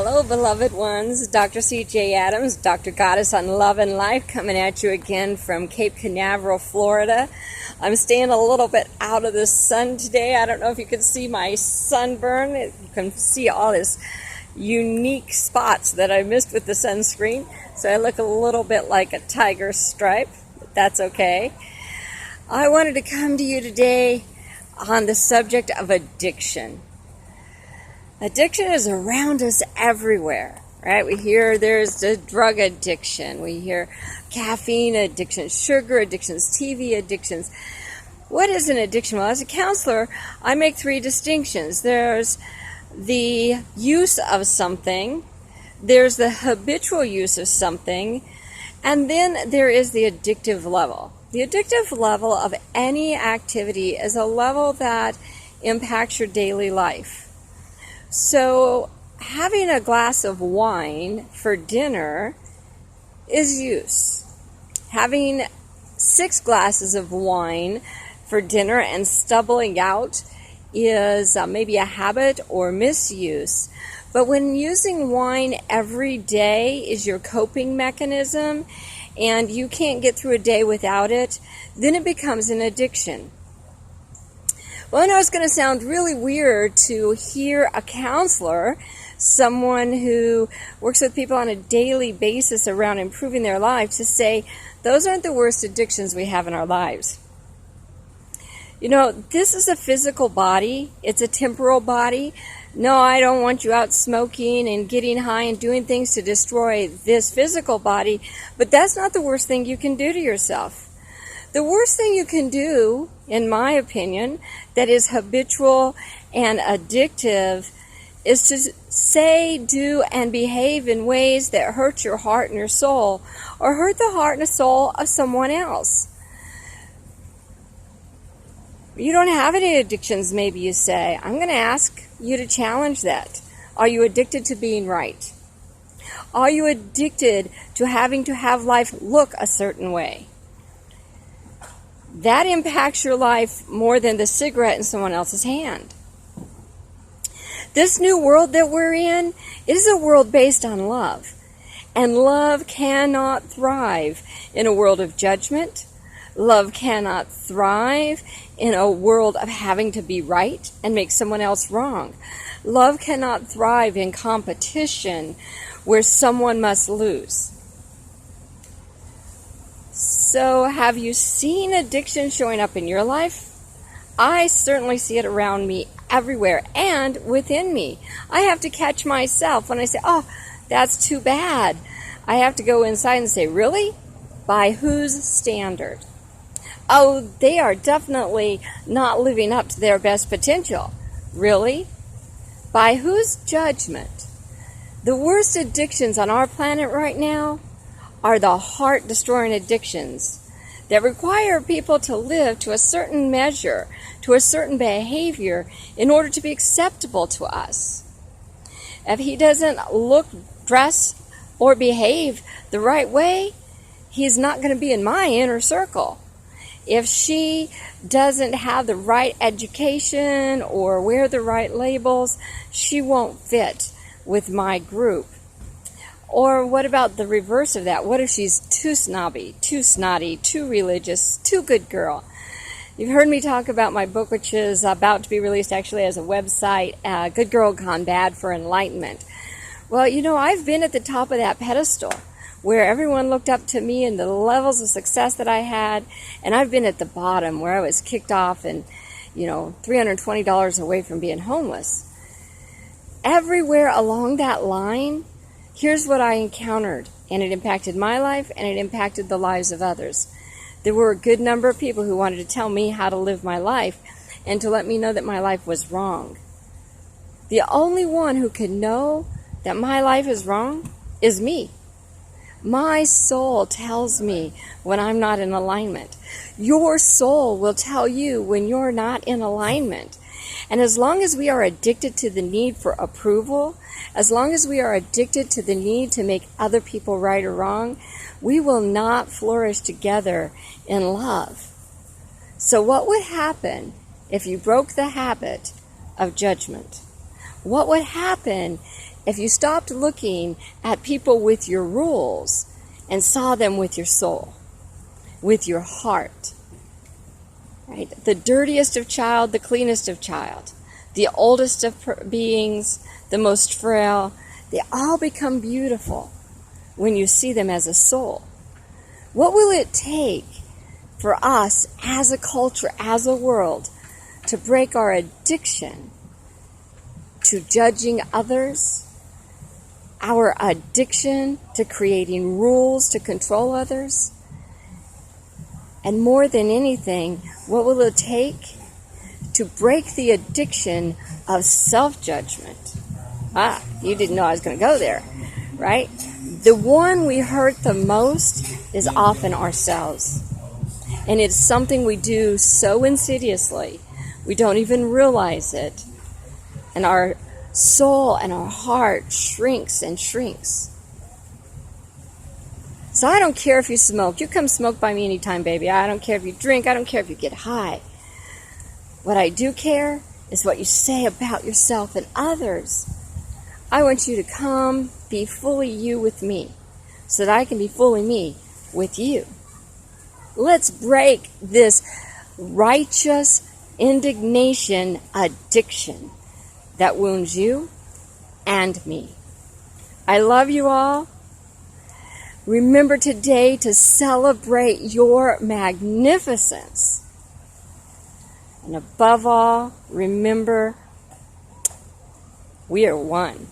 Hello, beloved ones. Dr. C.J. Adams, Dr. Goddess on Love and Life, coming at you again from Cape Canaveral, Florida. I'm staying a little bit out of the sun today. I don't know if you can see my sunburn. You can see all this unique spots that I missed with the sunscreen. So I look a little bit like a tiger stripe, but that's okay. I wanted to come to you today on the subject of addiction. Addiction is around us everywhere, right? We hear there's the drug addiction. We hear caffeine addiction, sugar addictions, TV addictions. What is an addiction? Well, as a counselor, I make three distinctions. There's the use of something, there's the habitual use of something, and then there is the addictive level. The addictive level of any activity is a level that impacts your daily life. So having a glass of wine for dinner is use. Having 6 glasses of wine for dinner and stumbling out is maybe a habit or misuse. But when using wine every day is your coping mechanism and you can't get through a day without it, then it becomes an addiction. Well, I know it's going to sound really weird to hear a counselor, someone who works with people on a daily basis around improving their lives, to say, those aren't the worst addictions we have in our lives. You know, this is a physical body. It's a temporal body. No, I don't want you out smoking and getting high and doing things to destroy this physical body, but that's not the worst thing you can do to yourself. The worst thing you can do, in my opinion, that is habitual and addictive is to say, do, and behave in ways that hurt your heart and your soul, or hurt the heart and the soul of someone else. You don't have any addictions, maybe you say. I'm going to ask you to challenge that. Are you addicted to being right? Are you addicted to having to have life look a certain way? That impacts your life more than the cigarette in someone else's hand. This new world that we're in is a world based on love. And love cannot thrive in a world of judgment. Love cannot thrive in a world of having to be right and make someone else wrong. Love cannot thrive in competition where someone must lose. So have you seen addiction showing up in your life? I certainly see it around me everywhere and within me. I have to catch myself when I say, oh, that's too bad. I have to go inside and say, really? By whose standard? Oh, they are definitely not living up to their best potential. Really? By whose judgment? The worst addictions on our planet right now are the heart-destroying addictions that require people to live to a certain measure, to a certain behavior, in order to be acceptable to us. If he doesn't look, dress, or behave the right way, he's not going to be in my inner circle. If she doesn't have the right education or wear the right labels, she won't fit with my group. Or what about the reverse of that? What if she's too snobby, too snotty, too religious, too good girl? You've heard me talk about my book, which is about to be released actually as a website, Good Girl Gone Bad for Enlightenment. Well, you know, I've been at the top of that pedestal where everyone looked up to me and the levels of success that I had, and I've been at the bottom where I was kicked off and, $320 away from being homeless. Everywhere along that line, here's what I encountered, and it impacted my life, and it impacted the lives of others. There were a good number of people who wanted to tell me how to live my life and to let me know that my life was wrong. The only one who can know that my life is wrong is me. My soul tells me when I'm not in alignment. Your soul will tell you when you're not in alignment. And as long as we are addicted to the need for approval, as long as we are addicted to the need to make other people right or wrong, we will not flourish together in love. So what would happen if you broke the habit of judgment? What would happen if you stopped looking at people with your rules and saw them with your soul, with your heart? Right? The dirtiest of child, the cleanest of child, the oldest of beings, the most frail, they all become beautiful when you see them as a soul. What will it take for us as a culture, as a world, to break our addiction to judging others, our addiction to creating rules to control others? And more than anything, what will it take to break the addiction of self-judgment? You didn't know I was going to go there, right? The one we hurt the most is often ourselves. And it's something we do so insidiously, we don't even realize it. And our soul and our heart shrinks and shrinks. So I don't care if you smoke. You come smoke by me anytime, baby. I don't care if you drink. I don't care if you get high. What I do care is what you say about yourself and others. I want you to come be fully you with me so that I can be fully me with you. Let's break this righteous indignation addiction that wounds you and me. I love you all. Remember today to celebrate your magnificence. And above all, remember, we are one.